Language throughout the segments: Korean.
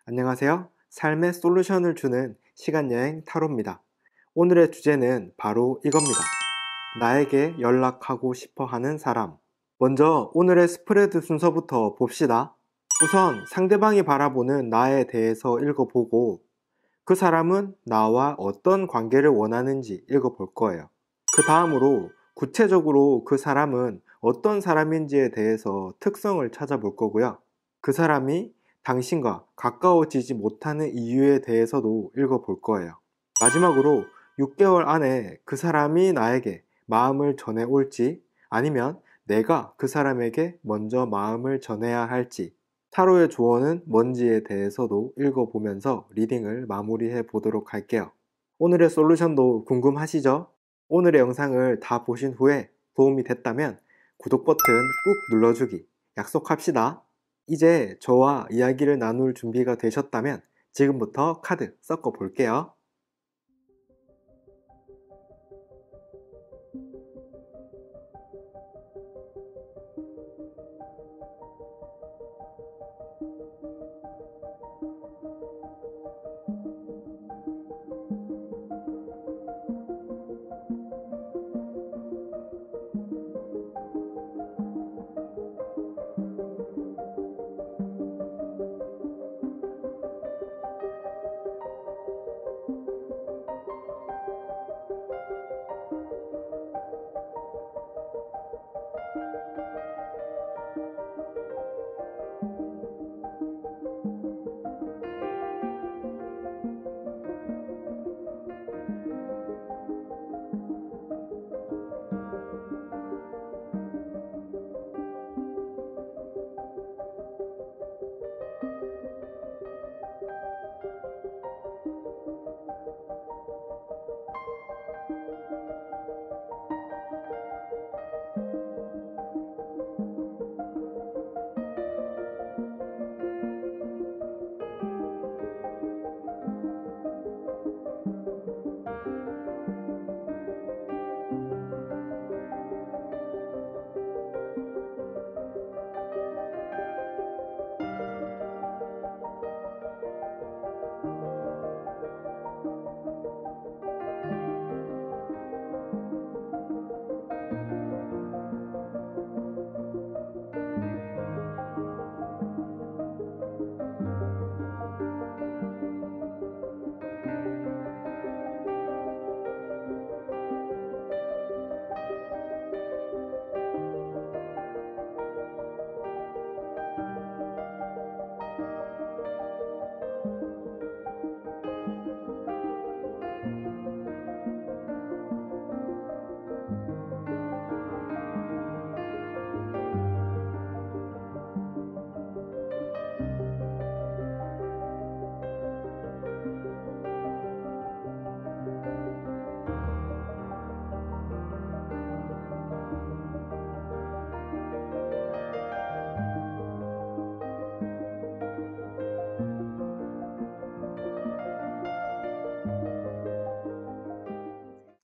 안녕하세요. 삶의 솔루션을 주는 시간여행 타로입니다. 오늘의 주제는 바로 이겁니다. 나에게 연락하고 싶어 하는 사람. 먼저 오늘의 스프레드 순서부터 봅시다. 우선 상대방이 바라보는 나에 대해서 읽어보고 그 사람은 나와 어떤 관계를 원하는지 읽어볼 거예요. 그 다음으로 구체적으로 그 사람은 어떤 사람인지에 대해서 특성을 찾아볼 거고요. 그 사람이 당신과 가까워지지 못하는 이유에 대해서도 읽어볼 거예요. 마지막으로 6개월 안에 그 사람이 나에게 마음을 전해올지 아니면 내가 그 사람에게 먼저 마음을 전해야 할지 타로의 조언은 뭔지에 대해서도 읽어보면서 리딩을 마무리해 보도록 할게요. 오늘의 솔루션도 궁금하시죠? 오늘의 영상을 다 보신 후에 도움이 됐다면 구독 버튼 꾹 눌러주기 약속합시다. 이제 저와 이야기를 나눌 준비가 되셨다면 지금부터 카드 섞어 볼게요.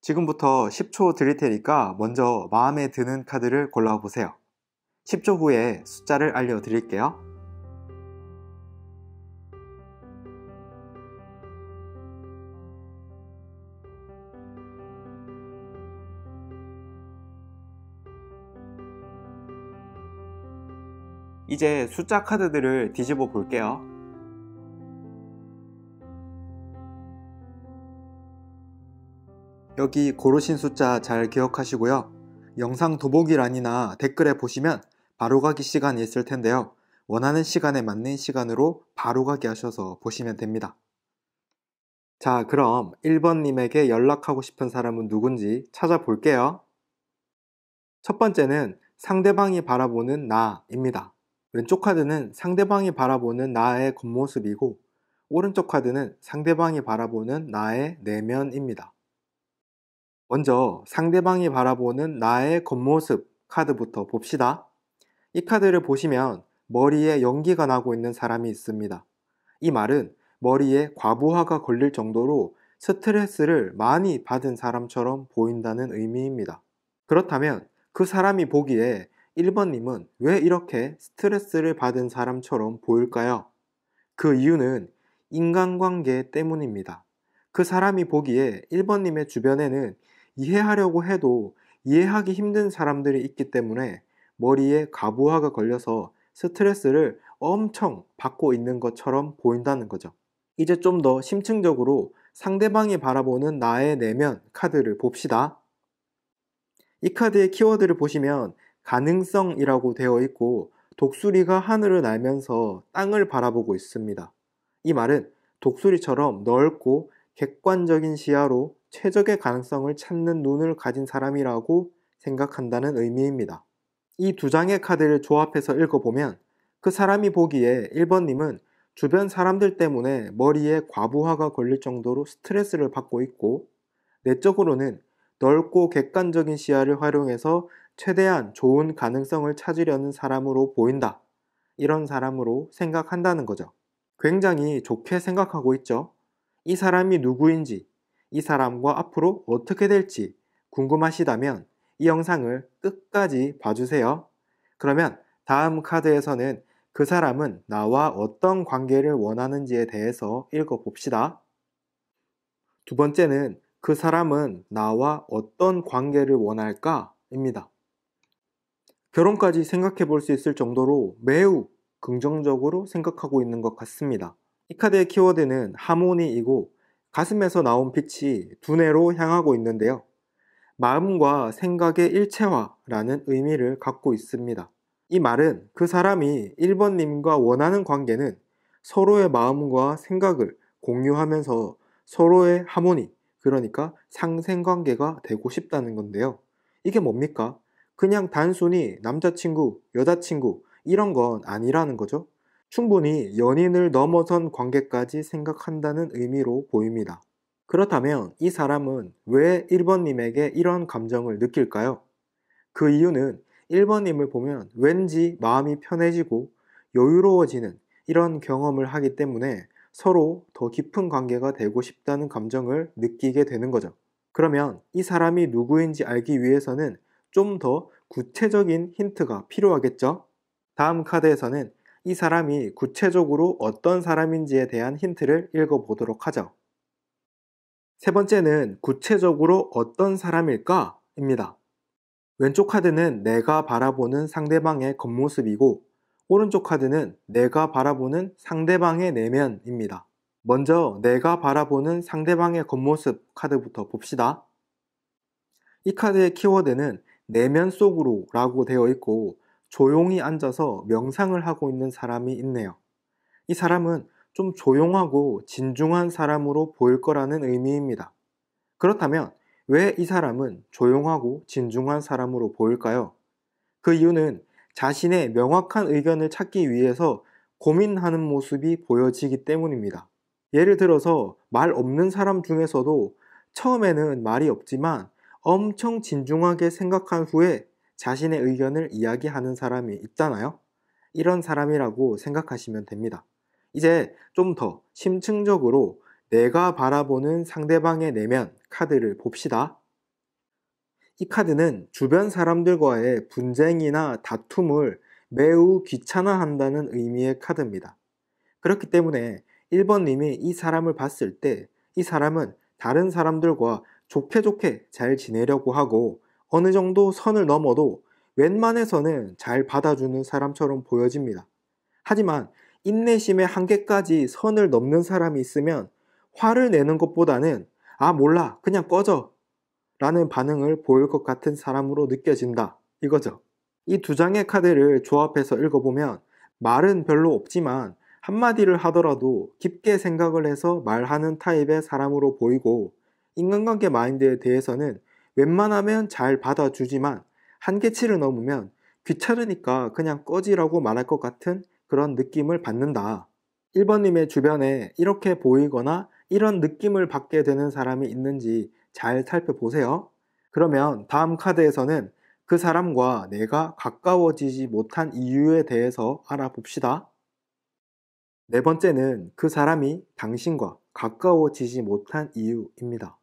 지금부터 10초 드릴 테니까 먼저 마음에 드는 카드를 골라보세요. 10초 후에 숫자를 알려드릴게요. 이제 숫자 카드들을 뒤집어 볼게요. 여기 고르신 숫자 잘 기억하시고요. 영상 더보기란이나 댓글에 보시면 바로가기 시간이 있을 텐데요. 원하는 시간에 맞는 시간으로 바로가기 하셔서 보시면 됩니다. 자, 그럼 1번님에게 연락하고 싶은 사람은 누군지 찾아볼게요. 첫 번째는 상대방이 바라보는 나입니다. 왼쪽 카드는 상대방이 바라보는 나의 겉모습이고 오른쪽 카드는 상대방이 바라보는 나의 내면입니다. 먼저 상대방이 바라보는 나의 겉모습 카드부터 봅시다. 이 카드를 보시면 머리에 연기가 나고 있는 사람이 있습니다. 이 말은 머리에 과부하가 걸릴 정도로 스트레스를 많이 받은 사람처럼 보인다는 의미입니다. 그렇다면 그 사람이 보기에 1번님은 왜 이렇게 스트레스를 받은 사람처럼 보일까요? 그 이유는 인간관계 때문입니다. 그 사람이 보기에 1번님의 주변에는 이해하려고 해도 이해하기 힘든 사람들이 있기 때문에 머리에 과부하가 걸려서 스트레스를 엄청 받고 있는 것처럼 보인다는 거죠. 이제 좀 더 심층적으로 상대방이 바라보는 나의 내면 카드를 봅시다. 이 카드의 키워드를 보시면 가능성이라고 되어 있고 독수리가 하늘을 날면서 땅을 바라보고 있습니다. 이 말은 독수리처럼 넓고 객관적인 시야로 최적의 가능성을 찾는 눈을 가진 사람이라고 생각한다는 의미입니다. 이 두 장의 카드를 조합해서 읽어보면 그 사람이 보기에 1번님은 주변 사람들 때문에 머리에 과부하가 걸릴 정도로 스트레스를 받고 있고 내적으로는 넓고 객관적인 시야를 활용해서 최대한 좋은 가능성을 찾으려는 사람으로 보인다. 이런 사람으로 생각한다는 거죠. 굉장히 좋게 생각하고 있죠. 이 사람이 누구인지, 이 사람과 앞으로 어떻게 될지 궁금하시다면 이 영상을 끝까지 봐주세요. 그러면 다음 카드에서는 그 사람은 나와 어떤 관계를 원하는지에 대해서 읽어봅시다. 두 번째는 그 사람은 나와 어떤 관계를 원할까? 입니다. 결혼까지 생각해 볼 수 있을 정도로 매우 긍정적으로 생각하고 있는 것 같습니다. 이 카드의 키워드는 하모니이고 가슴에서 나온 빛이 두뇌로 향하고 있는데요. 마음과 생각의 일체화라는 의미를 갖고 있습니다. 이 말은 그 사람이 1번님과 원하는 관계는 서로의 마음과 생각을 공유하면서 서로의 하모니, 그러니까 상생관계가 되고 싶다는 건데요. 이게 뭡니까? 그냥 단순히 남자친구, 여자친구 이런 건 아니라는 거죠. 충분히 연인을 넘어선 관계까지 생각한다는 의미로 보입니다. 그렇다면 이 사람은 왜 1번님에게 이런 감정을 느낄까요? 그 이유는 1번님을 보면 왠지 마음이 편해지고 여유로워지는 이런 경험을 하기 때문에 서로 더 깊은 관계가 되고 싶다는 감정을 느끼게 되는 거죠. 그러면 이 사람이 누구인지 알기 위해서는 좀 더 구체적인 힌트가 필요하겠죠? 다음 카드에서는 이 사람이 구체적으로 어떤 사람인지에 대한 힌트를 읽어보도록 하죠. 세 번째는 구체적으로 어떤 사람일까? 입니다. 왼쪽 카드는 내가 바라보는 상대방의 겉모습이고 오른쪽 카드는 내가 바라보는 상대방의 내면입니다. 먼저 내가 바라보는 상대방의 겉모습 카드부터 봅시다. 이 카드의 키워드는 내면 속으로 라고 되어 있고 조용히 앉아서 명상을 하고 있는 사람이 있네요. 이 사람은 좀 조용하고 진중한 사람으로 보일 거라는 의미입니다. 그렇다면 왜 이 사람은 조용하고 진중한 사람으로 보일까요? 그 이유는 자신의 명확한 의견을 찾기 위해서 고민하는 모습이 보여지기 때문입니다. 예를 들어서 말 없는 사람 중에서도 처음에는 말이 없지만 엄청 진중하게 생각한 후에 자신의 의견을 이야기하는 사람이 있잖아요. 이런 사람이라고 생각하시면 됩니다. 이제 좀 더 심층적으로 내가 바라보는 상대방의 내면 카드를 봅시다. 이 카드는 주변 사람들과의 분쟁이나 다툼을 매우 귀찮아한다는 의미의 카드입니다. 그렇기 때문에 1번님이 이 사람을 봤을 때 이 사람은 다른 사람들과 좋게 잘 지내려고 하고 어느 정도 선을 넘어도 웬만해서는 잘 받아주는 사람처럼 보여집니다. 하지만 인내심의 한계까지 선을 넘는 사람이 있으면 화를 내는 것보다는 아 몰라 그냥 꺼져 라는 반응을 보일 것 같은 사람으로 느껴진다 이거죠. 이 두 장의 카드를 조합해서 읽어보면 말은 별로 없지만 한마디를 하더라도 깊게 생각을 해서 말하는 타입의 사람으로 보이고 인간관계 마인드에 대해서는 웬만하면 잘 받아주지만 한계치를 넘으면 귀찮으니까 그냥 꺼지라고 말할 것 같은 그런 느낌을 받는다. 1번님의 주변에 이렇게 보이거나 이런 느낌을 받게 되는 사람이 있는지 잘 살펴보세요. 그러면 다음 카드에서는 그 사람과 내가 가까워지지 못한 이유에 대해서 알아봅시다. 네 번째는 그 사람이 당신과 가까워지지 못한 이유입니다.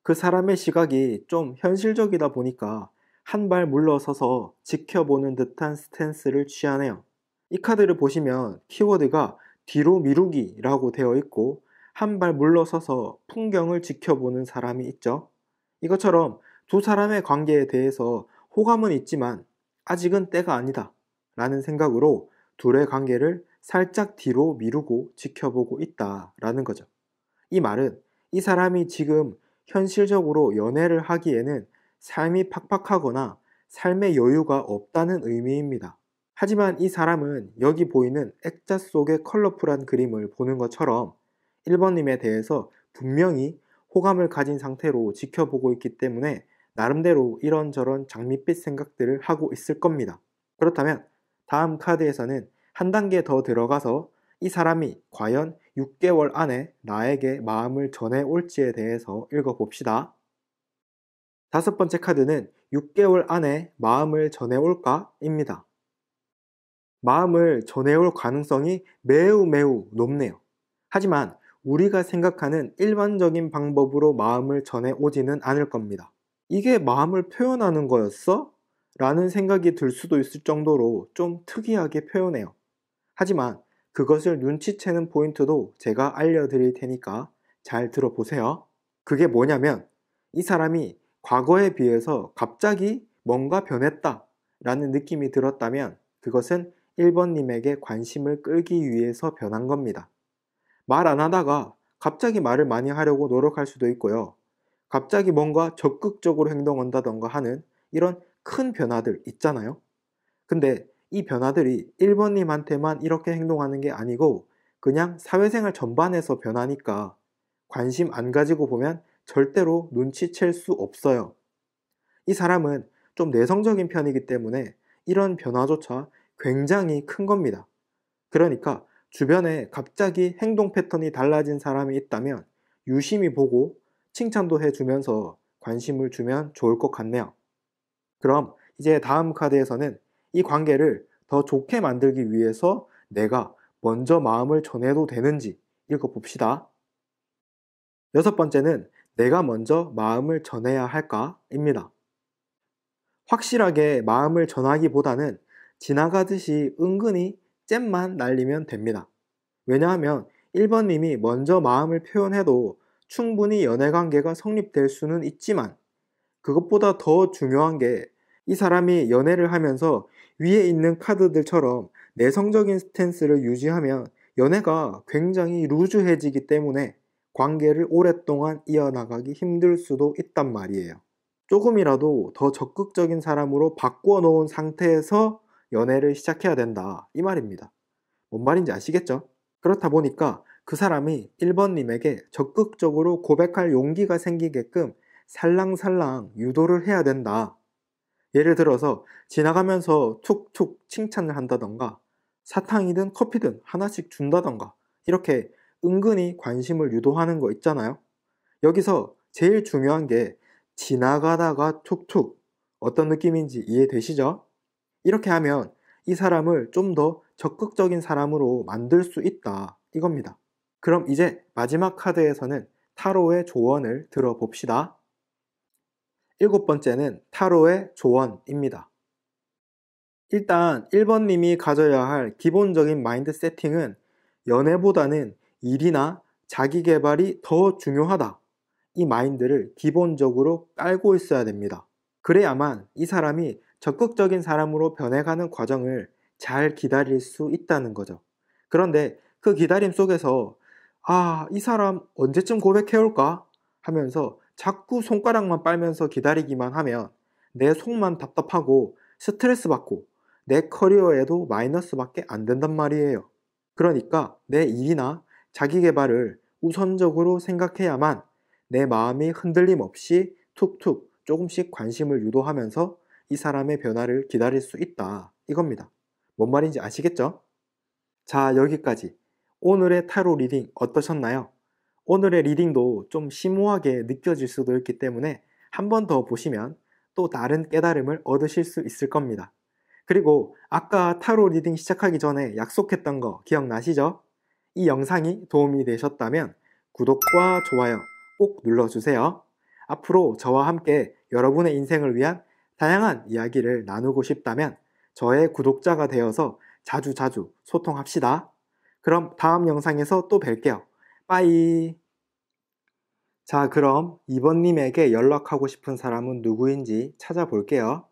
그 사람의 시각이 좀 현실적이다 보니까 한 발 물러서서 지켜보는 듯한 스탠스를 취하네요. 이 카드를 보시면 키워드가 뒤로 미루기라고 되어 있고 한 발 물러서서 풍경을 지켜보는 사람이 있죠. 이것처럼 두 사람의 관계에 대해서 호감은 있지만 아직은 때가 아니다 라는 생각으로 둘의 관계를 살짝 뒤로 미루고 지켜보고 있다라는 거죠. 이 말은 이 사람이 지금 현실적으로 연애를 하기에는 삶이 팍팍하거나 삶의 여유가 없다는 의미입니다. 하지만 이 사람은 여기 보이는 액자 속의 컬러풀한 그림을 보는 것처럼 1번님에 대해서 분명히 호감을 가진 상태로 지켜보고 있기 때문에 나름대로 이런저런 장밋빛 생각들을 하고 있을 겁니다. 그렇다면 다음 카드에서는 한 단계 더 들어가서 이 사람이 과연 6개월 안에 나에게 마음을 전해올지에 대해서 읽어봅시다. 다섯 번째 카드는 6개월 안에 마음을 전해올까? 입니다. 마음을 전해올 가능성이 매우 높네요. 하지만 우리가 생각하는 일반적인 방법으로 마음을 전해오지는 않을 겁니다. 이게 마음을 표현하는 거였어? 라는 생각이 들 수도 있을 정도로 좀 특이하게 표현해요. 하지만 그것을 눈치채는 포인트도 제가 알려드릴 테니까 잘 들어보세요. 그게 뭐냐면 이 사람이 과거에 비해서 갑자기 뭔가 변했다 라는 느낌이 들었다면 그것은 1번님에게 관심을 끌기 위해서 변한 겁니다. 말 안 하다가 갑자기 말을 많이 하려고 노력할 수도 있고요. 갑자기 뭔가 적극적으로 행동한다던가 하는 이런 큰 변화들 있잖아요. 근데 이 변화들이 1번님한테만 이렇게 행동하는 게 아니고 그냥 사회생활 전반에서 변하니까 관심 안 가지고 보면 절대로 눈치챌 수 없어요. 이 사람은 좀 내성적인 편이기 때문에 이런 변화조차 굉장히 큰 겁니다. 그러니까 주변에 갑자기 행동 패턴이 달라진 사람이 있다면 유심히 보고 칭찬도 해주면서 관심을 주면 좋을 것 같네요. 그럼 이제 다음 카드에서는 이 관계를 더 좋게 만들기 위해서 내가 먼저 마음을 전해도 되는지 읽어봅시다. 여섯 번째는 내가 먼저 마음을 전해야 할까? 입니다. 확실하게 마음을 전하기보다는 지나가듯이 은근히 잼만 날리면 됩니다. 왜냐하면 1번님이 먼저 마음을 표현해도 충분히 연애관계가 성립될 수는 있지만 그것보다 더 중요한 게 이 사람이 연애를 하면서 위에 있는 카드들처럼 내성적인 스탠스를 유지하면 연애가 굉장히 루즈해지기 때문에 관계를 오랫동안 이어나가기 힘들 수도 있단 말이에요. 조금이라도 더 적극적인 사람으로 바꾸어 놓은 상태에서 연애를 시작해야 된다. 이 말입니다. 뭔 말인지 아시겠죠? 그렇다 보니까 그 사람이 1번님에게 적극적으로 고백할 용기가 생기게끔 살랑살랑 유도를 해야 된다. 예를 들어서 지나가면서 툭툭 칭찬을 한다던가 사탕이든 커피든 하나씩 준다던가 이렇게 은근히 관심을 유도하는 거 있잖아요. 여기서 제일 중요한 게 지나가다가 툭툭 어떤 느낌인지 이해되시죠? 이렇게 하면 이 사람을 좀 더 적극적인 사람으로 만들 수 있다 이겁니다. 그럼 이제 마지막 카드에서는 타로의 조언을 들어봅시다. 일곱 번째는 타로의 조언입니다. 일단 1번님이 가져야 할 기본적인 마인드 세팅은 연애보다는 일이나 자기 개발이 더 중요하다. 이 마인드를 기본적으로 깔고 있어야 됩니다. 그래야만 이 사람이 적극적인 사람으로 변해가는 과정을 잘 기다릴 수 있다는 거죠. 그런데 그 기다림 속에서 이 사람 언제쯤 고백해올까? 하면서 자꾸 손가락만 빨면서 기다리기만 하면 내 속만 답답하고 스트레스 받고 내 커리어에도 마이너스밖에 안 된단 말이에요. 그러니까 내 일이나 자기 개발을 우선적으로 생각해야만 내 마음이 흔들림 없이 툭툭 조금씩 관심을 유도하면서 이 사람의 변화를 기다릴 수 있다. 이겁니다. 뭔 말인지 아시겠죠? 자, 여기까지. 오늘의 타로 리딩 어떠셨나요? 오늘의 리딩도 좀 심오하게 느껴질 수도 있기 때문에 한 번 더 보시면 또 다른 깨달음을 얻으실 수 있을 겁니다. 그리고 아까 타로 리딩 시작하기 전에 약속했던 거 기억나시죠? 이 영상이 도움이 되셨다면 구독과 좋아요 꼭 눌러주세요. 앞으로 저와 함께 여러분의 인생을 위한 다양한 이야기를 나누고 싶다면 저의 구독자가 되어서 자주자주 소통합시다. 그럼 다음 영상에서 또 뵐게요. 빠이. 자, 그럼 2번님에게 연락하고 싶은 사람은 누구인지 찾아볼게요.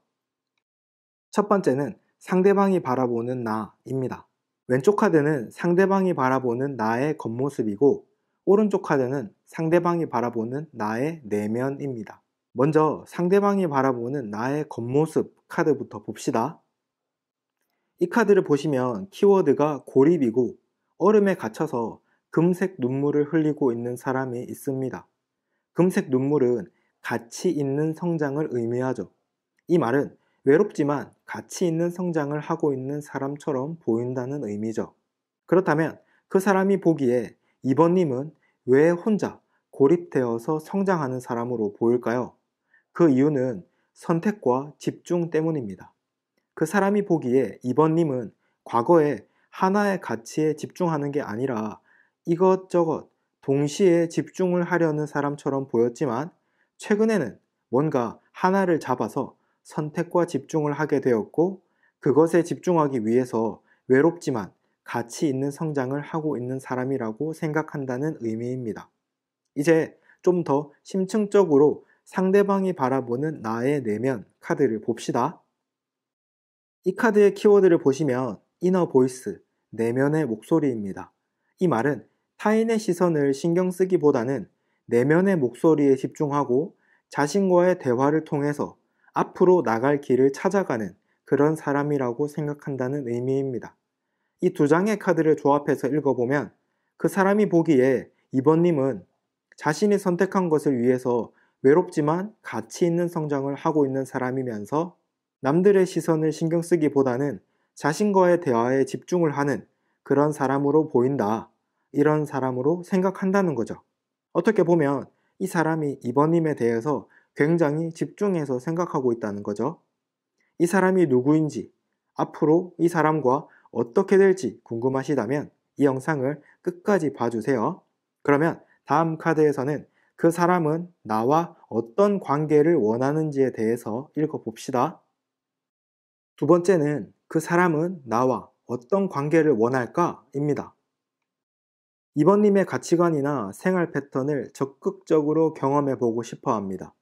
첫 번째는 상대방이 바라보는 나입니다. 왼쪽 카드는 상대방이 바라보는 나의 겉모습이고, 오른쪽 카드는 상대방이 바라보는 나의 내면입니다. 먼저 상대방이 바라보는 나의 겉모습 카드부터 봅시다. 이 카드를 보시면 키워드가 고립이고 얼음에 갇혀서 금색 눈물을 흘리고 있는 사람이 있습니다. 금색 눈물은 가치 있는 성장을 의미하죠. 이 말은 외롭지만 가치 있는 성장을 하고 있는 사람처럼 보인다는 의미죠. 그렇다면 그 사람이 보기에 2번님은 왜 혼자 고립되어서 성장하는 사람으로 보일까요? 그 이유는 선택과 집중 때문입니다. 그 사람이 보기에 2번님은 과거에 하나의 가치에 집중하는 게 아니라 이것저것 동시에 집중을 하려는 사람처럼 보였지만, 최근에는 뭔가 하나를 잡아서 선택과 집중을 하게 되었고, 그것에 집중하기 위해서 외롭지만 가치 있는 성장을 하고 있는 사람이라고 생각한다는 의미입니다. 이제 좀 더 심층적으로 상대방이 바라보는 나의 내면 카드를 봅시다. 이 카드의 키워드를 보시면 이너 보이스, 내면의 목소리입니다. 이 말은 타인의 시선을 신경 쓰기보다는 내면의 목소리에 집중하고 자신과의 대화를 통해서 앞으로 나갈 길을 찾아가는 그런 사람이라고 생각한다는 의미입니다. 이 두 장의 카드를 조합해서 읽어보면 그 사람이 보기에 2번님은 자신이 선택한 것을 위해서 외롭지만 가치 있는 성장을 하고 있는 사람이면서 남들의 시선을 신경 쓰기보다는 자신과의 대화에 집중을 하는 그런 사람으로 보인다. 이런 사람으로 생각한다는 거죠. 어떻게 보면 이 사람이 2번님에 대해서 굉장히 집중해서 생각하고 있다는 거죠. 이 사람이 누구인지, 앞으로 이 사람과 어떻게 될지 궁금하시다면 이 영상을 끝까지 봐주세요. 그러면 다음 카드에서는 그 사람은 나와 어떤 관계를 원하는지에 대해서 읽어봅시다. 두 번째는 그 사람은 나와 어떤 관계를 원할까? 입니다. 2번님의 가치관이나 생활 패턴을 적극적으로 경험해 보고 싶어 합니다.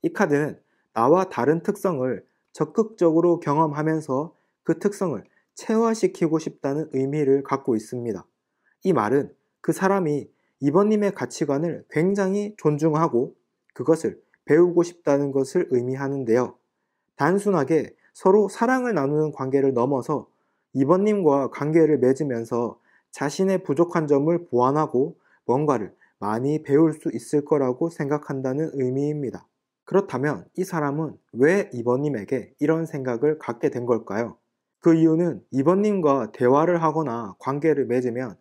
이 카드는 나와 다른 특성을 적극적으로 경험하면서 그 특성을 체화시키고 싶다는 의미를 갖고 있습니다. 이 말은 그 사람이 2번님의 가치관을 굉장히 존중하고 그것을 배우고 싶다는 것을 의미하는데요. 단순하게 서로 사랑을 나누는 관계를 넘어서 2번님과 관계를 맺으면서 자신의 부족한 점을 보완하고 뭔가를 많이 배울 수 있을 거라고 생각한다는 의미입니다. 그렇다면 이 사람은 왜 2번님에게 이런 생각을 갖게 된 걸까요? 그 이유는 2번님과 대화를 하거나 관계를 맺으면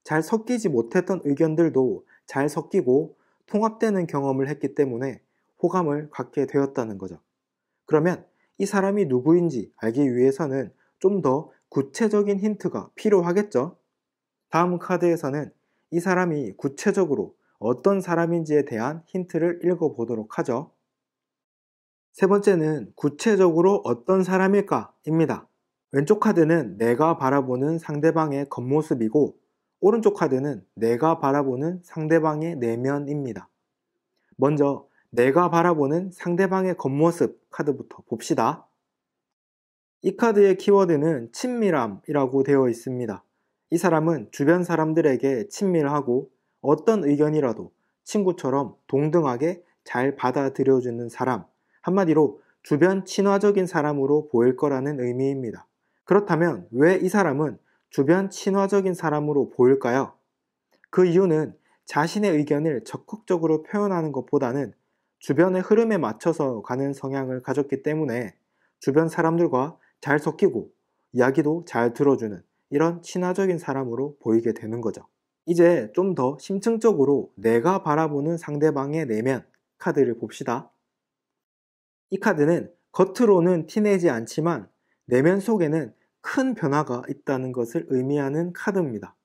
잘 섞이지 못했던 의견들도 잘 섞이고 통합되는 경험을 했기 때문에 호감을 갖게 되었다는 거죠. 그러면 이 사람이 누구인지 알기 위해서는 좀 더 구체적인 힌트가 필요하겠죠? 다음 카드에서는 이 사람이 구체적으로 어떤 사람인지에 대한 힌트를 읽어보도록 하죠. 세 번째는 구체적으로 어떤 사람일까? 입니다. 왼쪽 카드는 내가 바라보는 상대방의 겉모습이고 오른쪽 카드는 내가 바라보는 상대방의 내면입니다. 먼저 내가 바라보는 상대방의 겉모습 카드부터 봅시다. 이 카드의 키워드는 친밀함이라고 되어 있습니다. 이 사람은 주변 사람들에게 친밀하고 어떤 의견이라도 친구처럼 동등하게 잘 받아들여주는 사람, 한마디로 주변 친화적인 사람으로 보일 거라는 의미입니다. 그렇다면 왜 이 사람은 주변 친화적인 사람으로 보일까요? 그 이유는 자신의 의견을 적극적으로 표현하는 것보다는 주변의 흐름에 맞춰서 가는 성향을 가졌기 때문에 주변 사람들과 잘 섞이고 이야기도 잘 들어주는 이런 친화적인 사람으로 보이게 되는 거죠. 이제 좀 더 심층적으로 내가 바라보는 상대방의 내면 카드를 봅시다. 이 카드는 겉으로는 티내지 않지만 내면 속에는 큰 변화가 있다는 것을 의미하는 카드입니다.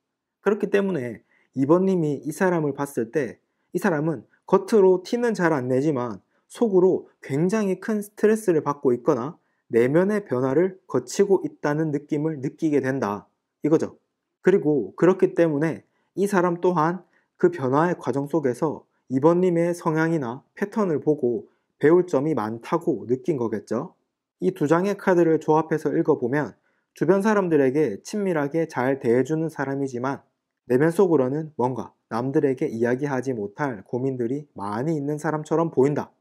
그렇기 때문에 2번님이 이 사람을 봤을 때 이 사람은 겉으로 티는 잘 안 내지만 속으로 굉장히 큰 스트레스를 받고 있거나 내면의 변화를 거치고 있다는 느낌을 느끼게 된다. 이거죠. 그리고 그렇기 때문에 이 사람 또한 그 변화의 과정 속에서 2번님의 성향이나 패턴을 보고 배울 점이 많다고 느낀 거겠죠. 이 두 장의 카드를 조합해서 읽어보면 주변 사람들에게 친밀하게 잘 대해주는 사람이지만 내면 속으로는 뭔가 남들에게 이야기하지 못할 고민들이 많이 있는 사람처럼 보인다.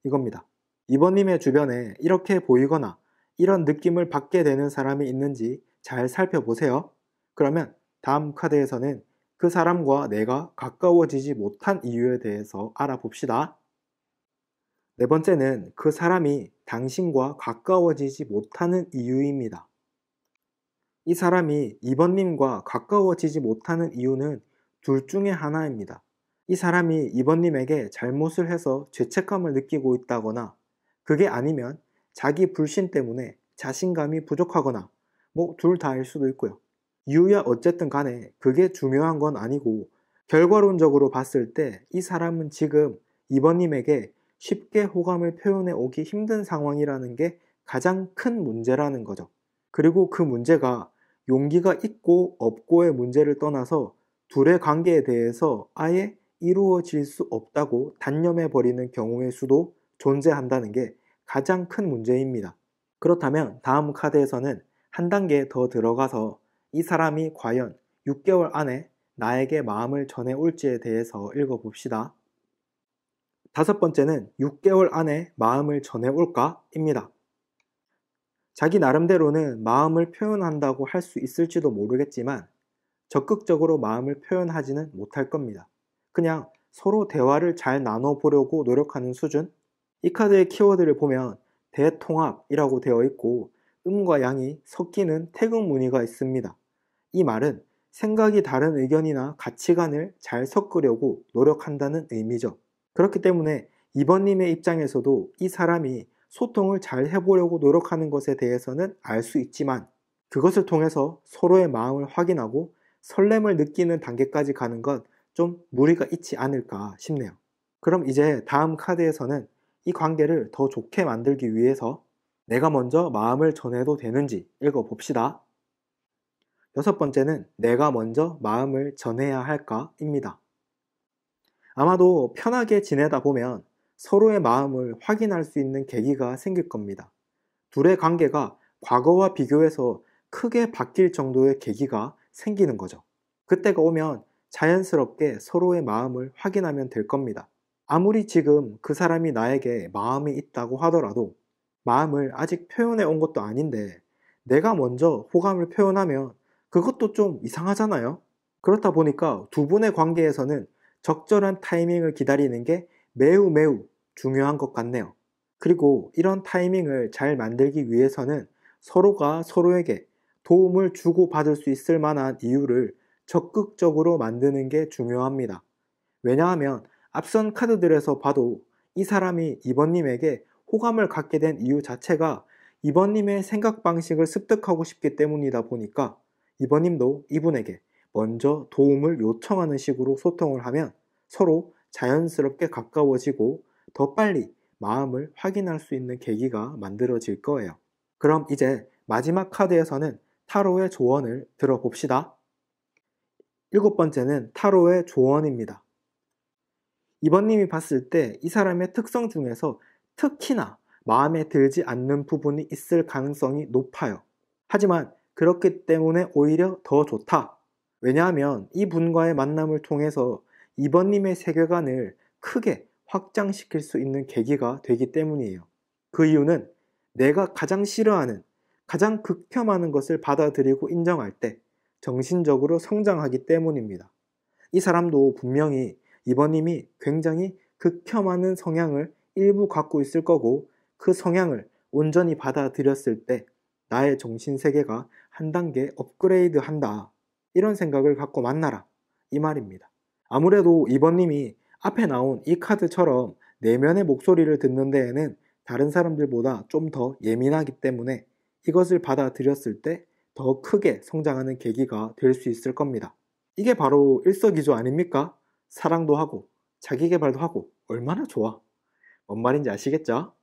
이겁니다. 2번님의 주변에 이렇게 보이거나 이런 느낌을 받게 되는 사람이 있는지 잘 살펴보세요. 그러면 다음 카드에서는 그 사람과 내가 가까워지지 못한 이유에 대해서 알아봅시다. 네 번째는 그 사람이 당신과 가까워지지 못하는 이유입니다. 이 사람이 2번님과 가까워지지 못하는 이유는 둘 중에 하나입니다. 이 사람이 2번님에게 잘못을 해서 죄책감을 느끼고 있다거나 그게 아니면 자기 불신 때문에 자신감이 부족하거나 뭐 둘 다일 수도 있고요. 이유야 어쨌든 간에 그게 중요한 건 아니고 결과론적으로 봤을 때 이 사람은 지금 2번님에게 쉽게 호감을 표현해 오기 힘든 상황이라는 게 가장 큰 문제라는 거죠. 그리고 그 문제가 용기가 있고 없고의 문제를 떠나서 둘의 관계에 대해서 아예 이루어질 수 없다고 단념해 버리는 경우의 수도 존재한다는 게 가장 큰 문제입니다. 그렇다면 다음 카드에서는 한 단계 더 들어가서 이 사람이 과연 6개월 안에 나에게 마음을 전해 올지에 대해서 읽어봅시다. 다섯 번째는 6개월 안에 마음을 전해 올까?입니다. 자기 나름대로는 마음을 표현한다고 할 수 있을지도 모르겠지만 적극적으로 마음을 표현하지는 못할 겁니다. 그냥 서로 대화를 잘 나눠보려고 노력하는 수준? 이 카드의 키워드를 보면 대통합이라고 되어 있고 음과 양이 섞이는 태극 무늬가 있습니다. 이 말은 생각이 다른 의견이나 가치관을 잘 섞으려고 노력한다는 의미죠. 그렇기 때문에 2번님의 입장에서도 이 사람이 소통을 잘 해보려고 노력하는 것에 대해서는 알 수 있지만 그것을 통해서 서로의 마음을 확인하고 설렘을 느끼는 단계까지 가는 건 좀 무리가 있지 않을까 싶네요. 그럼 이제 다음 카드에서는 이 관계를 더 좋게 만들기 위해서 내가 먼저 마음을 전해도 되는지 읽어봅시다. 여섯 번째는 내가 먼저 마음을 전해야 할까?입니다. 아마도 편하게 지내다 보면 서로의 마음을 확인할 수 있는 계기가 생길 겁니다. 둘의 관계가 과거와 비교해서 크게 바뀔 정도의 계기가 생기는 거죠. 그때가 오면 자연스럽게 서로의 마음을 확인하면 될 겁니다. 아무리 지금 그 사람이 나에게 마음이 있다고 하더라도 마음을 아직 표현해 온 것도 아닌데 내가 먼저 호감을 표현하면 그것도 좀 이상하잖아요. 그렇다 보니까 두 분의 관계에서는 적절한 타이밍을 기다리는 게 매우 중요한 것 같네요. 그리고 이런 타이밍을 잘 만들기 위해서는 서로가 서로에게 도움을 주고받을 수 있을 만한 이유를 적극적으로 만드는 게 중요합니다. 왜냐하면 앞선 카드들에서 봐도 이 사람이 2번님에게 호감을 갖게 된 이유 자체가 2번님의 생각 방식을 습득하고 싶기 때문이다 보니까 2번님도 이분에게 먼저 도움을 요청하는 식으로 소통을 하면 서로 자연스럽게 가까워지고 더 빨리 마음을 확인할 수 있는 계기가 만들어질 거예요. 그럼 이제 마지막 카드에서는 타로의 조언을 들어봅시다. 일곱 번째는 타로의 조언입니다. 2번님이 봤을 때 이 사람의 특성 중에서 특히나 마음에 들지 않는 부분이 있을 가능성이 높아요. 하지만 그렇기 때문에 오히려 더 좋다. 왜냐하면 이 분과의 만남을 통해서 2번님의 세계관을 크게 확장시킬 수 있는 계기가 되기 때문이에요. 그 이유는 내가 가장 싫어하는, 가장 극혐하는 것을 받아들이고 인정할 때 정신적으로 성장하기 때문입니다. 이 사람도 분명히 2번님이 굉장히 극혐하는 성향을 일부 갖고 있을 거고 그 성향을 온전히 받아들였을 때 나의 정신세계가 한 단계 업그레이드 한다. 이런 생각을 갖고 만나라. 이 말입니다. 아무래도 2번님이 앞에 나온 이 카드처럼 내면의 목소리를 듣는 데에는 다른 사람들보다 좀 더 예민하기 때문에 이것을 받아들였을 때 더 크게 성장하는 계기가 될 수 있을 겁니다. 이게 바로 일석이조 아닙니까? 사랑도 하고 자기 개발도 하고 얼마나 좋아. 뭔 말인지 아시겠죠?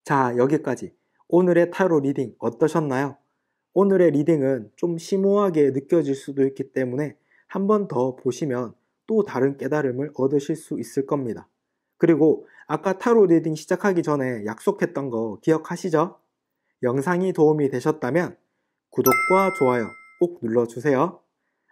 자, 여기까지 오늘의 타로 리딩 어떠셨나요? 오늘의 리딩은 좀 심오하게 느껴질 수도 있기 때문에 한 번 더 보시면 또 다른 깨달음을 얻으실 수 있을 겁니다. 그리고 아까 타로 리딩 시작하기 전에 약속했던 거 기억하시죠? 영상이 도움이 되셨다면 구독과 좋아요 꼭 눌러주세요.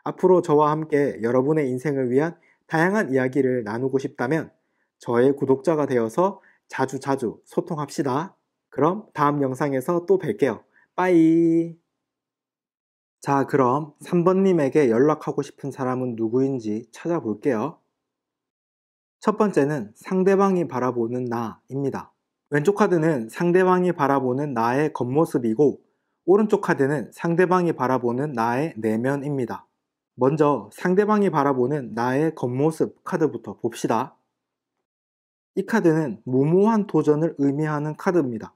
앞으로 저와 함께 여러분의 인생을 위한 다양한 이야기를 나누고 싶다면 저의 구독자가 되어서 자주자주 소통합시다. 그럼 다음 영상에서 또 뵐게요. 빠이. 자, 그럼 3번님에게 연락하고 싶은 사람은 누구인지 찾아볼게요. 첫 번째는 상대방이 바라보는 나입니다. 왼쪽 카드는 상대방이 바라보는 나의 겉모습이고 오른쪽 카드는 상대방이 바라보는 나의 내면입니다. 먼저 상대방이 바라보는 나의 겉모습 카드부터 봅시다. 이 카드는 무모한 도전을 의미하는 카드입니다.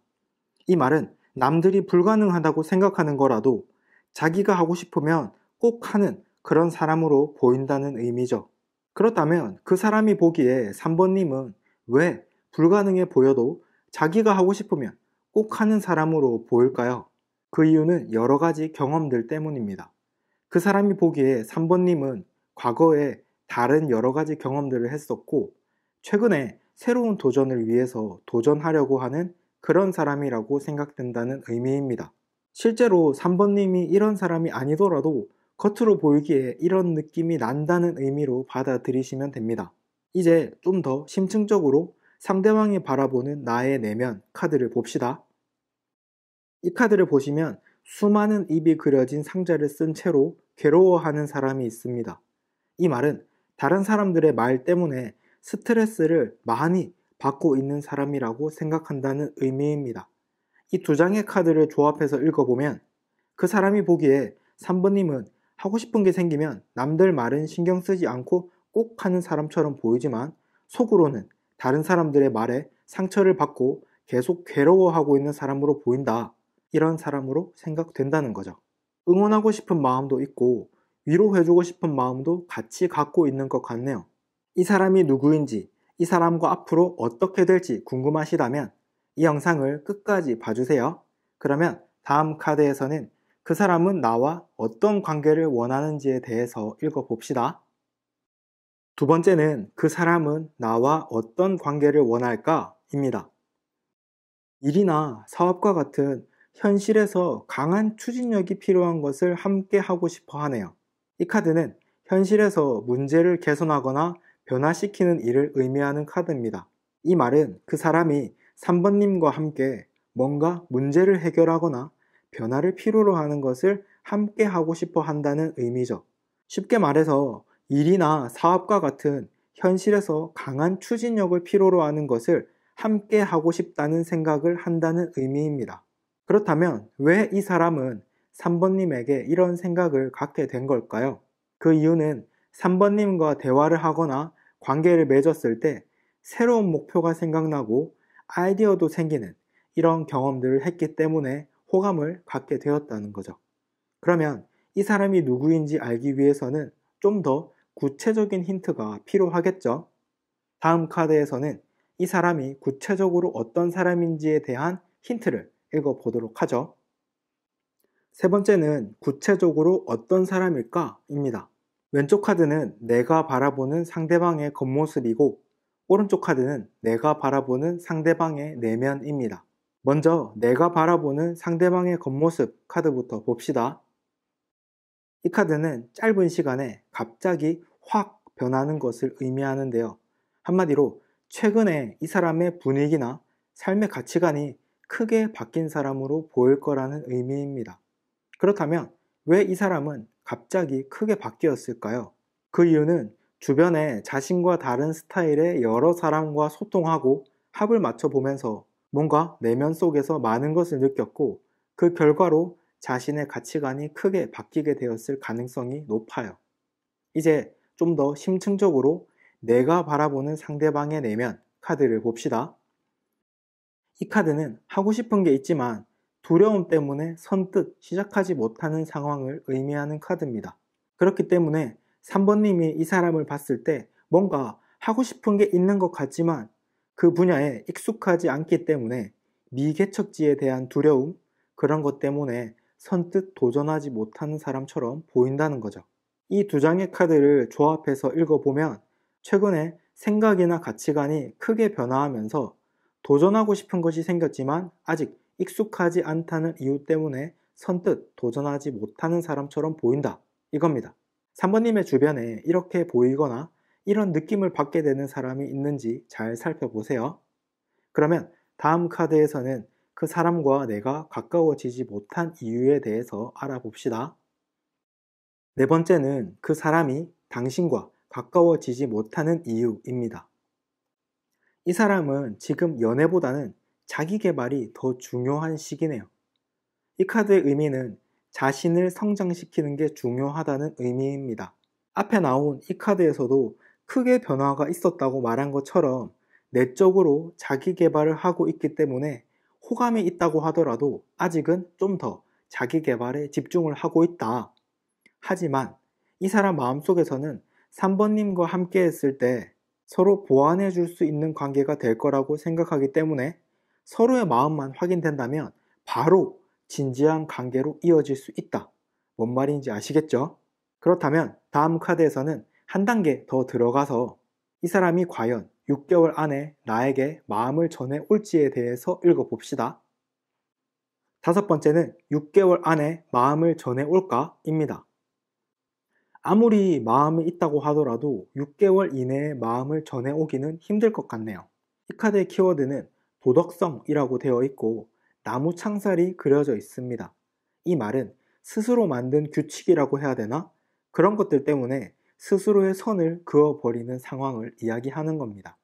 이 말은 남들이 불가능하다고 생각하는 거라도 자기가 하고 싶으면 꼭 하는 그런 사람으로 보인다는 의미죠. 그렇다면 그 사람이 보기에 3번님은 왜 불가능해 보여도 자기가 하고 싶으면 꼭 하는 사람으로 보일까요? 그 이유는 여러 가지 경험들 때문입니다. 그 사람이 보기에 3번님은 과거에 다른 여러 가지 경험들을 했었고 최근에 새로운 도전을 위해서 도전하려고 하는 그런 사람이라고 생각된다는 의미입니다. 실제로 3번님이 이런 사람이 아니더라도 겉으로 보이기에 이런 느낌이 난다는 의미로 받아들이시면 됩니다. 이제 좀 더 심층적으로 상대방이 바라보는 나의 내면 카드를 봅시다. 이 카드를 보시면 수많은 입이 그려진 상자를 쓴 채로 괴로워하는 사람이 있습니다. 이 말은 다른 사람들의 말 때문에 스트레스를 많이 받고 있는 사람이라고 생각한다는 의미입니다. 이 두 장의 카드를 조합해서 읽어보면 그 사람이 보기에 3번님은 하고 싶은 게 생기면 남들 말은 신경 쓰지 않고 꼭 하는 사람처럼 보이지만 속으로는 다른 사람들의 말에 상처를 받고 계속 괴로워하고 있는 사람으로 보인다. 이런 사람으로 생각된다는 거죠. 응원하고 싶은 마음도 있고 위로해주고 싶은 마음도 같이 갖고 있는 것 같네요. 이 사람이 누구인지, 이 사람과 앞으로 어떻게 될지 궁금하시다면 이 영상을 끝까지 봐주세요. 그러면 다음 카드에서는 그 사람은 나와 어떤 관계를 원하는지에 대해서 읽어봅시다. 두 번째는 그 사람은 나와 어떤 관계를 원할까? 입니다. 일이나 사업과 같은 현실에서 강한 추진력이 필요한 것을 함께 하고 싶어 하네요. 이 카드는 현실에서 문제를 개선하거나 변화시키는 일을 의미하는 카드입니다. 이 말은 그 사람이 3번님과 함께 뭔가 문제를 해결하거나 변화를 필요로 하는 것을 함께 하고 싶어 한다는 의미죠. 쉽게 말해서 일이나 사업과 같은 현실에서 강한 추진력을 필요로 하는 것을 함께 하고 싶다는 생각을 한다는 의미입니다. 그렇다면 왜 이 사람은 3번님에게 이런 생각을 갖게 된 걸까요? 그 이유는 3번님과 대화를 하거나 관계를 맺었을 때 새로운 목표가 생각나고 아이디어도 생기는 이런 경험들을 했기 때문에 호감을 갖게 되었다는 거죠. 그러면 이 사람이 누구인지 알기 위해서는 좀 더 구체적인 힌트가 필요하겠죠? 다음 카드에서는 이 사람이 구체적으로 어떤 사람인지에 대한 힌트를 읽어보도록 하죠. 세 번째는 구체적으로 어떤 사람일까? 입니다. 왼쪽 카드는 내가 바라보는 상대방의 겉모습이고 오른쪽 카드는 내가 바라보는 상대방의 내면입니다. 먼저 내가 바라보는 상대방의 겉모습 카드부터 봅시다. 이 카드는 짧은 시간에 갑자기 확 변하는 것을 의미하는데요. 한마디로 최근에 이 사람의 분위기나 삶의 가치관이 크게 바뀐 사람으로 보일 거라는 의미입니다. 그렇다면 왜 이 사람은 갑자기 크게 바뀌었을까요? 그 이유는 주변에 자신과 다른 스타일의 여러 사람과 소통하고 합을 맞춰보면서 뭔가 내면 속에서 많은 것을 느꼈고 그 결과로 자신의 가치관이 크게 바뀌게 되었을 가능성이 높아요. 이제 좀 더 심층적으로 내가 바라보는 상대방의 내면 카드를 봅시다. 이 카드는 하고 싶은 게 있지만 두려움 때문에 선뜻 시작하지 못하는 상황을 의미하는 카드입니다. 그렇기 때문에 3번님이 이 사람을 봤을 때 뭔가 하고 싶은 게 있는 것 같지만 그 분야에 익숙하지 않기 때문에 미개척지에 대한 두려움, 그런 것 때문에 선뜻 도전하지 못하는 사람처럼 보인다는 거죠. 이 두 장의 카드를 조합해서 읽어보면 최근에 생각이나 가치관이 크게 변화하면서 도전하고 싶은 것이 생겼지만 아직 익숙하지 않다는 이유 때문에 선뜻 도전하지 못하는 사람처럼 보인다. 이겁니다. 3번님의 주변에 이렇게 보이거나 이런 느낌을 받게 되는 사람이 있는지 잘 살펴보세요. 그러면 다음 카드에서는 그 사람과 내가 가까워지지 못한 이유에 대해서 알아봅시다. 네 번째는 그 사람이 당신과 가까워지지 못하는 이유입니다. 이 사람은 지금 연애보다는 자기 개발이 더 중요한 시기네요. 이 카드의 의미는 자신을 성장시키는 게 중요하다는 의미입니다. 앞에 나온 이 카드에서도 크게 변화가 있었다고 말한 것처럼 내적으로 자기 개발을 하고 있기 때문에 호감이 있다고 하더라도 아직은 좀 더 자기 개발에 집중을 하고 있다. 하지만 이 사람 마음속에서는 3번님과 함께 했을 때 서로 보완해 줄 수 있는 관계가 될 거라고 생각하기 때문에 서로의 마음만 확인된다면 바로 진지한 관계로 이어질 수 있다. 뭔 말인지 아시겠죠? 그렇다면 다음 카드에서는 한 단계 더 들어가서 이 사람이 과연 6개월 안에 나에게 마음을 전해 올지에 대해서 읽어봅시다. 다섯 번째는 6개월 안에 마음을 전해 올까?입니다. 아무리 마음이 있다고 하더라도 6개월 이내에 마음을 전해오기는 힘들 것 같네요. 이 카드의 키워드는 도덕성이라고 되어 있고 나무 창살이 그려져 있습니다. 이 말은 스스로 만든 규칙이라고 해야 되나? 그런 것들 때문에 스스로의 선을 그어버리는 상황을 이야기하는 겁니다.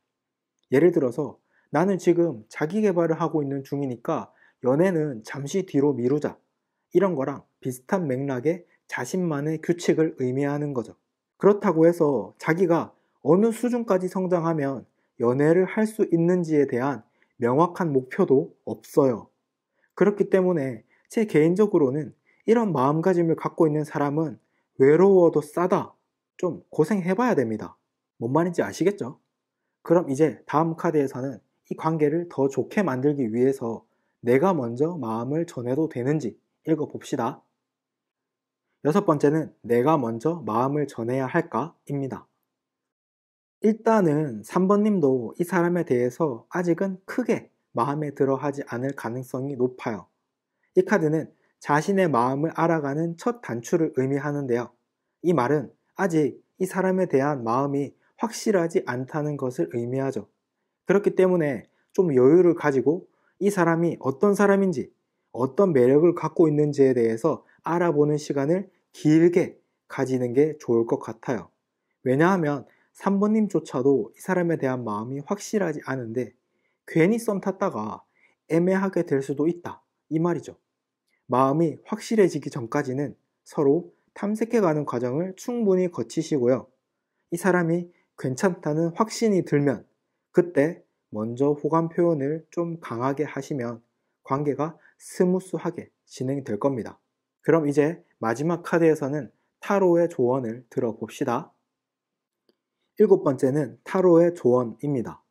예를 들어서 나는 지금 자기 개발을 하고 있는 중이니까 연애는 잠시 뒤로 미루자. 이런 거랑 비슷한 맥락의 자신만의 규칙을 의미하는 거죠. 그렇다고 해서 자기가 어느 수준까지 성장하면 연애를 할 수 있는지에 대한 명확한 목표도 없어요. 그렇기 때문에 제 개인적으로는 이런 마음가짐을 갖고 있는 사람은 외로워도 싸다. 좀 고생해봐야 됩니다. 뭔 말인지 아시겠죠? 그럼 이제 다음 카드에서는 이 관계를 더 좋게 만들기 위해서 내가 먼저 마음을 전해도 되는지 읽어봅시다. 여섯 번째는 내가 먼저 마음을 전해야 할까?입니다. 일단은 3번님도 이 사람에 대해서 아직은 크게 마음에 들어 하지 않을 가능성이 높아요. 이 카드는 자신의 마음을 알아가는 첫 단추를 의미하는데요. 이 말은 아직 이 사람에 대한 마음이 확실하지 않다는 것을 의미하죠. 그렇기 때문에 좀 여유를 가지고 이 사람이 어떤 사람인지, 어떤 매력을 갖고 있는지에 대해서 알아보는 시간을 길게 가지는 게 좋을 것 같아요. 왜냐하면 3번님조차도 이 사람에 대한 마음이 확실하지 않은데 괜히 썸 탔다가 애매하게 될 수도 있다. 이 말이죠. 마음이 확실해지기 전까지는 서로 탐색해가는 과정을 충분히 거치시고요. 이 사람이 괜찮다는 확신이 들면 그때 먼저 호감 표현을 좀 강하게 하시면 관계가 스무스하게 진행될 겁니다. 그럼 이제 마지막 카드에서는 타로의 조언을 들어봅시다. 일곱 번째는 타로의 조언입니다.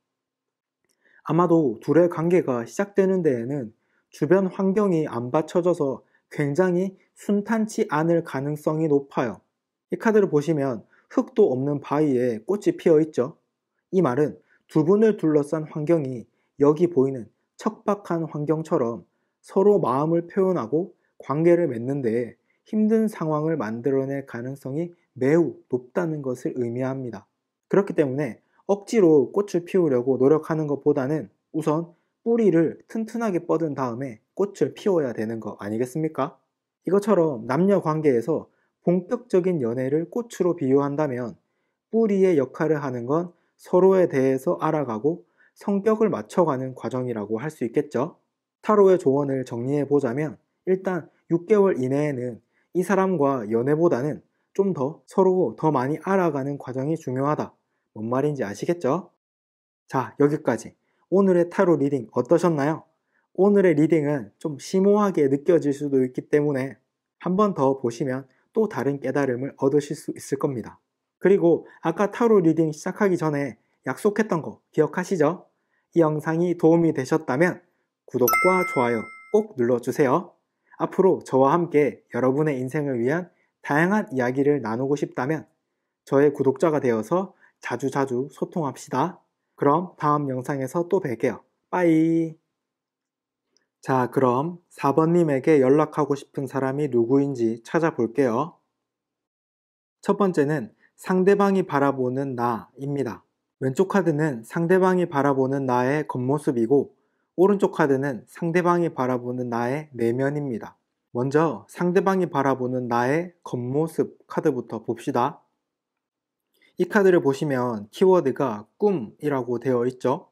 아마도 둘의 관계가 시작되는 데에는 주변 환경이 안 받쳐져서 굉장히 순탄치 않을 가능성이 높아요. 이 카드를 보시면 흙도 없는 바위에 꽃이 피어 있죠. 이 말은 두 분을 둘러싼 환경이 여기 보이는 척박한 환경처럼 서로 마음을 표현하고 관계를 맺는 데에 힘든 상황을 만들어낼 가능성이 매우 높다는 것을 의미합니다. 그렇기 때문에 억지로 꽃을 피우려고 노력하는 것보다는 우선 뿌리를 튼튼하게 뻗은 다음에 꽃을 피워야 되는 거 아니겠습니까? 이것처럼 남녀 관계에서 본격적인 연애를 꽃으로 비유한다면 뿌리의 역할을 하는 건 서로에 대해서 알아가고 성격을 맞춰가는 과정이라고 할 수 있겠죠. 타로의 조언을 정리해 보자면 일단 6개월 이내에는 이 사람과 연애보다는 좀 더 서로 더 많이 알아가는 과정이 중요하다. 뭔 말인지 아시겠죠? 자, 여기까지. 오늘의 타로 리딩 어떠셨나요? 오늘의 리딩은 좀 심오하게 느껴질 수도 있기 때문에 한 번 더 보시면 또 다른 깨달음을 얻으실 수 있을 겁니다. 그리고 아까 타로 리딩 시작하기 전에 약속했던 거 기억하시죠? 이 영상이 도움이 되셨다면 구독과 좋아요 꼭 눌러주세요. 앞으로 저와 함께 여러분의 인생을 위한 다양한 이야기를 나누고 싶다면 저의 구독자가 되어서 자주자주 소통합시다. 그럼 다음 영상에서 또 뵐게요. 빠이. 자, 그럼 4번님에게 연락하고 싶은 사람이 누구인지 찾아볼게요. 첫 번째는 상대방이 바라보는 나입니다. 왼쪽 카드는 상대방이 바라보는 나의 겉모습이고 오른쪽 카드는 상대방이 바라보는 나의 내면입니다. 먼저 상대방이 바라보는 나의 겉모습 카드부터 봅시다. 이 카드를 보시면 키워드가 꿈이라고 되어 있죠.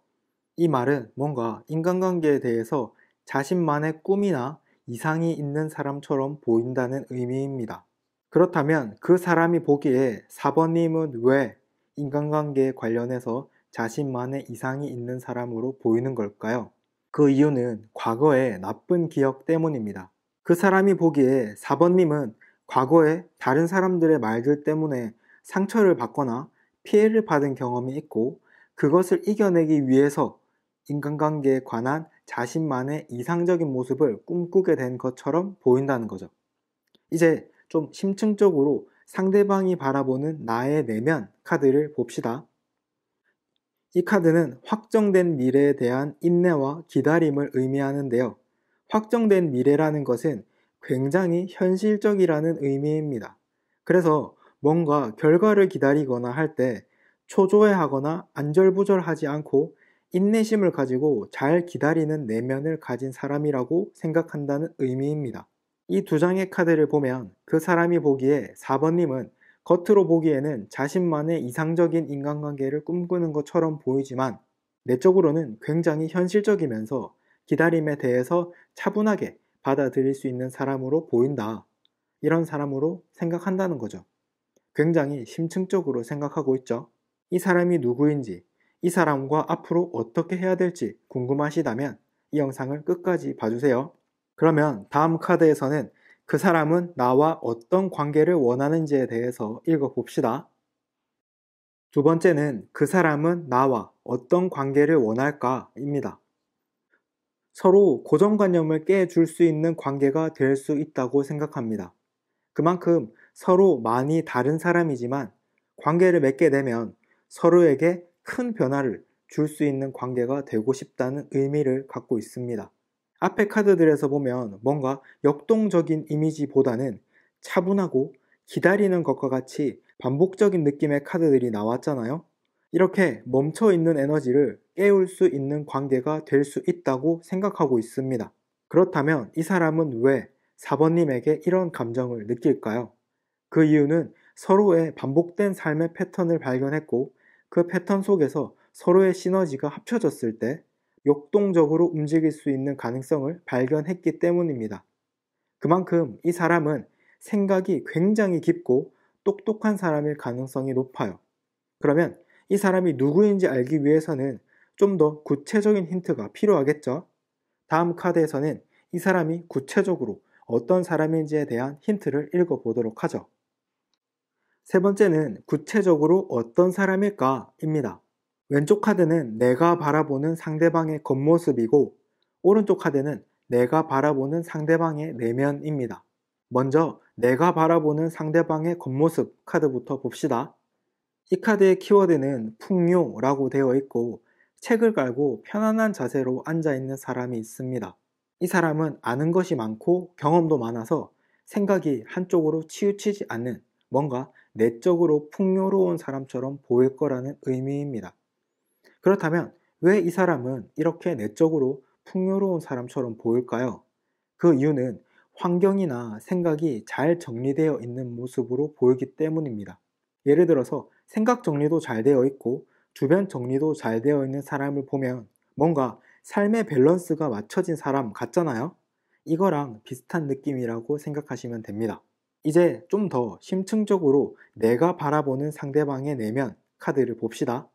이 말은 뭔가 인간관계에 대해서 자신만의 꿈이나 이상이 있는 사람처럼 보인다는 의미입니다. 그렇다면 그 사람이 보기에 4번님은 왜 인간관계에 관련해서 자신만의 이상이 있는 사람으로 보이는 걸까요? 그 이유는 과거의 나쁜 기억 때문입니다. 그 사람이 보기에 4번님은 과거에 다른 사람들의 말들 때문에 상처를 받거나 피해를 받은 경험이 있고 그것을 이겨내기 위해서 인간관계에 관한 자신만의 이상적인 모습을 꿈꾸게 된 것처럼 보인다는 거죠. 이제 좀 심층적으로 상대방이 바라보는 나의 내면 카드를 봅시다. 이 카드는 확정된 미래에 대한 인내와 기다림을 의미하는데요. 확정된 미래라는 것은 굉장히 현실적이라는 의미입니다. 그래서 뭔가 결과를 기다리거나 할 때 초조해하거나 안절부절하지 않고 인내심을 가지고 잘 기다리는 내면을 가진 사람이라고 생각한다는 의미입니다. 이 두 장의 카드를 보면 그 사람이 보기에 4번님은 겉으로 보기에는 자신만의 이상적인 인간관계를 꿈꾸는 것처럼 보이지만 내적으로는 굉장히 현실적이면서 기다림에 대해서 차분하게 받아들일 수 있는 사람으로 보인다. 이런 사람으로 생각한다는 거죠. 굉장히 심층적으로 생각하고 있죠. 이 사람이 누구인지, 이 사람과 앞으로 어떻게 해야 될지 궁금하시다면 이 영상을 끝까지 봐주세요. 그러면 다음 카드에서는 그 사람은 나와 어떤 관계를 원하는지에 대해서 읽어봅시다. 두 번째는 그 사람은 나와 어떤 관계를 원할까입니다. 서로 고정관념을 깨줄 수 있는 관계가 될 수 있다고 생각합니다. 그만큼 서로 많이 다른 사람이지만 관계를 맺게 되면 서로에게 큰 변화를 줄 수 있는 관계가 되고 싶다는 의미를 갖고 있습니다. 앞에 카드들에서 보면 뭔가 역동적인 이미지보다는 차분하고 기다리는 것과 같이 반복적인 느낌의 카드들이 나왔잖아요. 이렇게 멈춰있는 에너지를 깨울 수 있는 관계가 될 수 있다고 생각하고 있습니다. 그렇다면 이 사람은 왜 4번님에게 이런 감정을 느낄까요? 그 이유는 서로의 반복된 삶의 패턴을 발견했고 그 패턴 속에서 서로의 시너지가 합쳐졌을 때 역동적으로 움직일 수 있는 가능성을 발견했기 때문입니다. 그만큼 이 사람은 생각이 굉장히 깊고 똑똑한 사람일 가능성이 높아요. 그러면 이 사람이 누구인지 알기 위해서는 좀 더 구체적인 힌트가 필요하겠죠? 다음 카드에서는 이 사람이 구체적으로 어떤 사람인지에 대한 힌트를 읽어보도록 하죠. 세 번째는 구체적으로 어떤 사람일까입니다. 왼쪽 카드는 내가 바라보는 상대방의 겉모습이고 오른쪽 카드는 내가 바라보는 상대방의 내면입니다. 먼저 내가 바라보는 상대방의 겉모습 카드부터 봅시다. 이 카드의 키워드는 풍요라고 되어 있고 책을 깔고 편안한 자세로 앉아있는 사람이 있습니다. 이 사람은 아는 것이 많고 경험도 많아서 생각이 한쪽으로 치우치지 않는 뭔가 내적으로 풍요로운 사람처럼 보일 거라는 의미입니다. 그렇다면 왜 이 사람은 이렇게 내적으로 풍요로운 사람처럼 보일까요? 그 이유는 환경이나 생각이 잘 정리되어 있는 모습으로 보이기 때문입니다. 예를 들어서 생각 정리도 잘 되어 있고 주변 정리도 잘 되어 있는 사람을 보면 뭔가 삶의 밸런스가 맞춰진 사람 같잖아요? 이거랑 비슷한 느낌이라고 생각하시면 됩니다. 이제 좀 더 심층적으로 내가 바라보는 상대방의 내면 카드를 봅시다.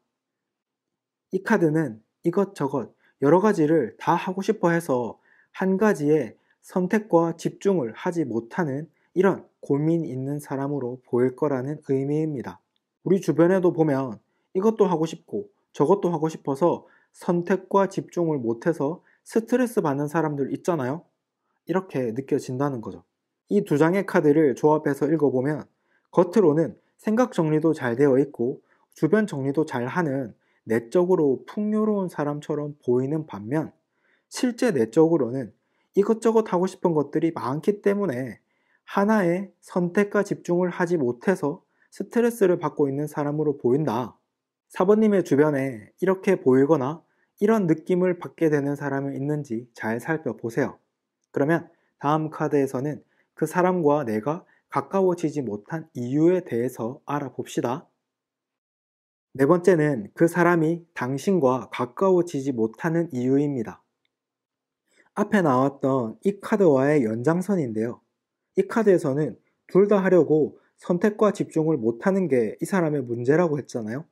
이 카드는 이것저것 여러 가지를 다 하고 싶어 해서 한 가지에 선택과 집중을 하지 못하는 이런 고민이 있는 사람으로 보일 거라는 의미입니다. 우리 주변에도 보면 이것도 하고 싶고 저것도 하고 싶어서 선택과 집중을 못해서 스트레스 받는 사람들 있잖아요. 이렇게 느껴진다는 거죠. 이 두 장의 카드를 조합해서 읽어보면 겉으로는 생각 정리도 잘 되어 있고 주변 정리도 잘 하는 내적으로 풍요로운 사람처럼 보이는 반면 실제 내적으로는 이것저것 하고 싶은 것들이 많기 때문에 하나의 선택과 집중을 하지 못해서 스트레스를 받고 있는 사람으로 보인다. 사번님의 주변에 이렇게 보이거나 이런 느낌을 받게 되는 사람이 있는지 잘 살펴보세요. 그러면 다음 카드에서는 그 사람과 내가 가까워지지 못한 이유에 대해서 알아봅시다. 네 번째는 그 사람이 당신과 가까워지지 못하는 이유입니다. 앞에 나왔던 이 카드와의 연장선인데요. 이 카드에서는 둘 다 하려고 선택과 집중을 못하는 게 이 사람의 문제라고 했잖아요.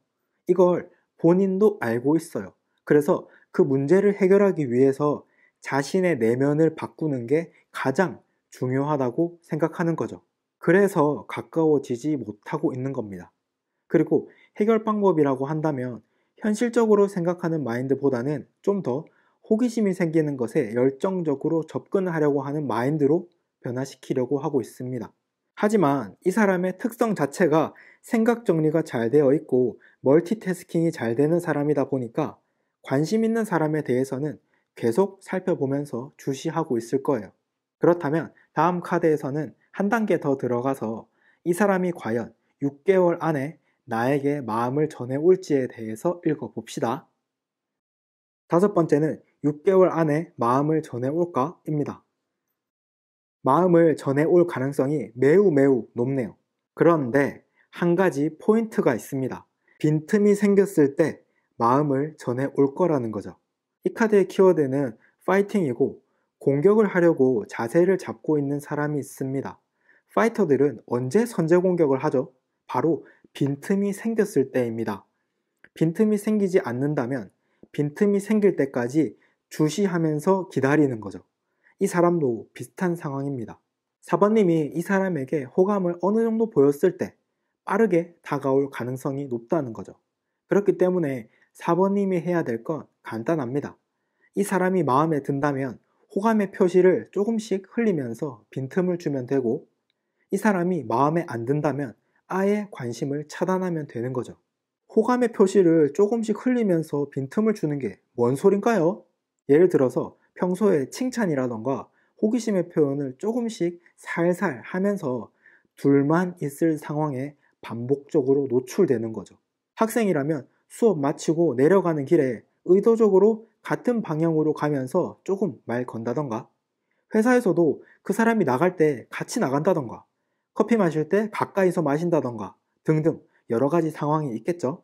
이걸 본인도 알고 있어요. 그래서 그 문제를 해결하기 위해서 자신의 내면을 바꾸는 게 가장 중요하다고 생각하는 거죠. 그래서 가까워지지 못하고 있는 겁니다. 그리고 해결 방법이라고 한다면 현실적으로 생각하는 마인드보다는 좀 더 호기심이 생기는 것에 열정적으로 접근하려고 하는 마인드로 변화시키려고 하고 있습니다. 하지만 이 사람의 특성 자체가 생각 정리가 잘 되어 있고 멀티태스킹이 잘 되는 사람이다 보니까 관심 있는 사람에 대해서는 계속 살펴보면서 주시하고 있을 거예요. 그렇다면 다음 카드에서는 한 단계 더 들어가서 이 사람이 과연 6개월 안에 나에게 마음을 전해올지에 대해서 읽어봅시다. 다섯 번째는 6개월 안에 마음을 전해올까? 입니다. 마음을 전해올 가능성이 매우 높네요. 그런데 한 가지 포인트가 있습니다. 빈틈이 생겼을 때 마음을 전해올 거라는 거죠. 이 카드의 키워드는 파이팅이고 공격을 하려고 자세를 잡고 있는 사람이 있습니다. 파이터들은 언제 선제 공격을 하죠? 바로 빈틈이 생겼을 때입니다. 빈틈이 생기지 않는다면 빈틈이 생길 때까지 주시하면서 기다리는 거죠. 이 사람도 비슷한 상황입니다. 4번님이 이 사람에게 호감을 어느 정도 보였을 때 빠르게 다가올 가능성이 높다는 거죠. 그렇기 때문에 4번님이 해야 될 건 간단합니다. 이 사람이 마음에 든다면 호감의 표시를 조금씩 흘리면서 빈틈을 주면 되고, 이 사람이 마음에 안 든다면 아예 관심을 차단하면 되는 거죠. 호감의 표시를 조금씩 흘리면서 빈틈을 주는 게 뭔 소린가요? 예를 들어서 평소에 칭찬이라던가 호기심의 표현을 조금씩 살살 하면서 둘만 있을 상황에 반복적으로 노출되는 거죠. 학생이라면 수업 마치고 내려가는 길에 의도적으로 같은 방향으로 가면서 조금 말 건다던가, 회사에서도 그 사람이 나갈 때 같이 나간다던가, 커피 마실 때 가까이서 마신다던가 등등 여러 가지 상황이 있겠죠.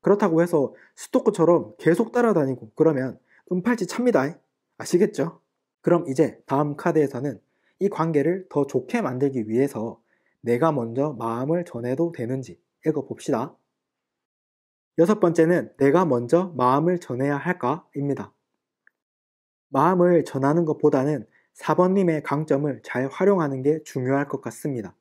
그렇다고 해서 스토커처럼 계속 따라다니고 그러면 은팔찌 찹니다. 아시겠죠? 그럼 이제 다음 카드에서는 이 관계를 더 좋게 만들기 위해서 내가 먼저 마음을 전해도 되는지 읽어봅시다. 여섯 번째는 내가 먼저 마음을 전해야 할까? 입니다. 마음을 전하는 것보다는 4번님의 강점을 잘 활용하는 게 중요할 것 같습니다.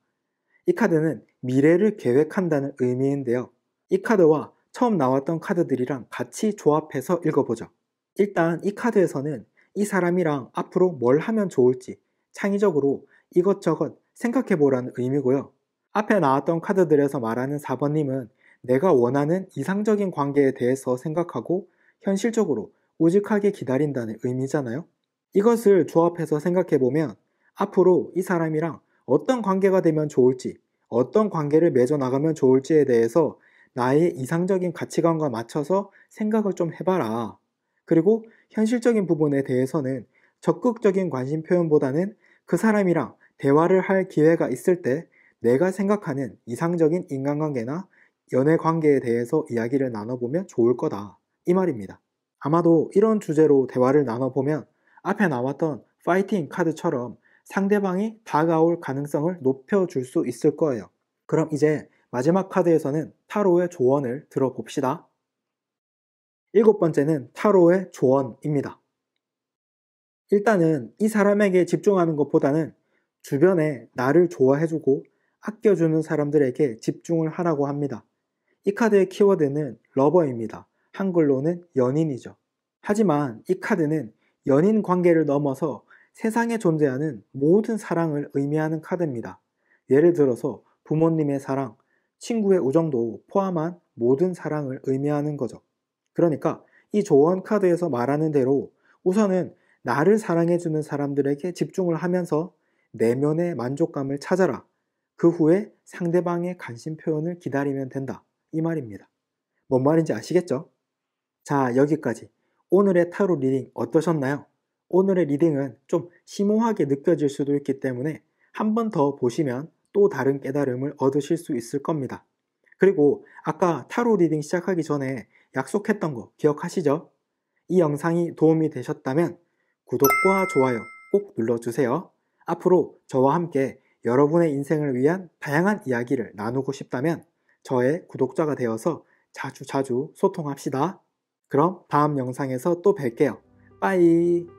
이 카드는 미래를 계획한다는 의미인데요. 이 카드와 처음 나왔던 카드들이랑 같이 조합해서 읽어보죠. 일단 이 카드에서는 이 사람이랑 앞으로 뭘 하면 좋을지 창의적으로 이것저것 생각해보라는 의미고요. 앞에 나왔던 카드들에서 말하는 4번님은 내가 원하는 이상적인 관계에 대해서 생각하고 현실적으로 우직하게 기다린다는 의미잖아요. 이것을 조합해서 생각해보면 앞으로 이 사람이랑 어떤 관계가 되면 좋을지, 어떤 관계를 맺어나가면 좋을지에 대해서 나의 이상적인 가치관과 맞춰서 생각을 좀 해봐라. 그리고 현실적인 부분에 대해서는 적극적인 관심 표현보다는 그 사람이랑 대화를 할 기회가 있을 때 내가 생각하는 이상적인 인간관계나 연애 관계에 대해서 이야기를 나눠보면 좋을 거다. 이 말입니다. 아마도 이런 주제로 대화를 나눠보면 앞에 나왔던 파이팅 카드처럼 상대방이 다가올 가능성을 높여줄 수 있을 거예요. 그럼 이제 마지막 카드에서는 타로의 조언을 들어봅시다. 일곱 번째는 타로의 조언입니다. 일단은 이 사람에게 집중하는 것보다는 주변에 나를 좋아해주고 아껴주는 사람들에게 집중을 하라고 합니다. 이 카드의 키워드는 러버입니다. 한글로는 연인이죠. 하지만 이 카드는 연인 관계를 넘어서 세상에 존재하는 모든 사랑을 의미하는 카드입니다. 예를 들어서 부모님의 사랑, 친구의 우정도 포함한 모든 사랑을 의미하는 거죠. 그러니까 이 조언 카드에서 말하는 대로 우선은 나를 사랑해주는 사람들에게 집중을 하면서 내면의 만족감을 찾아라. 그 후에 상대방의 관심 표현을 기다리면 된다. 이 말입니다. 뭔 말인지 아시겠죠? 자, 여기까지. 오늘의 타로 리딩 어떠셨나요? 오늘의 리딩은 좀 심오하게 느껴질 수도 있기 때문에 한 번 더 보시면 또 다른 깨달음을 얻으실 수 있을 겁니다. 그리고 아까 타로 리딩 시작하기 전에 약속했던 거 기억하시죠? 이 영상이 도움이 되셨다면 구독과 좋아요 꼭 눌러주세요. 앞으로 저와 함께 여러분의 인생을 위한 다양한 이야기를 나누고 싶다면 저의 구독자가 되어서 자주 소통합시다. 그럼 다음 영상에서 또 뵐게요. 빠이.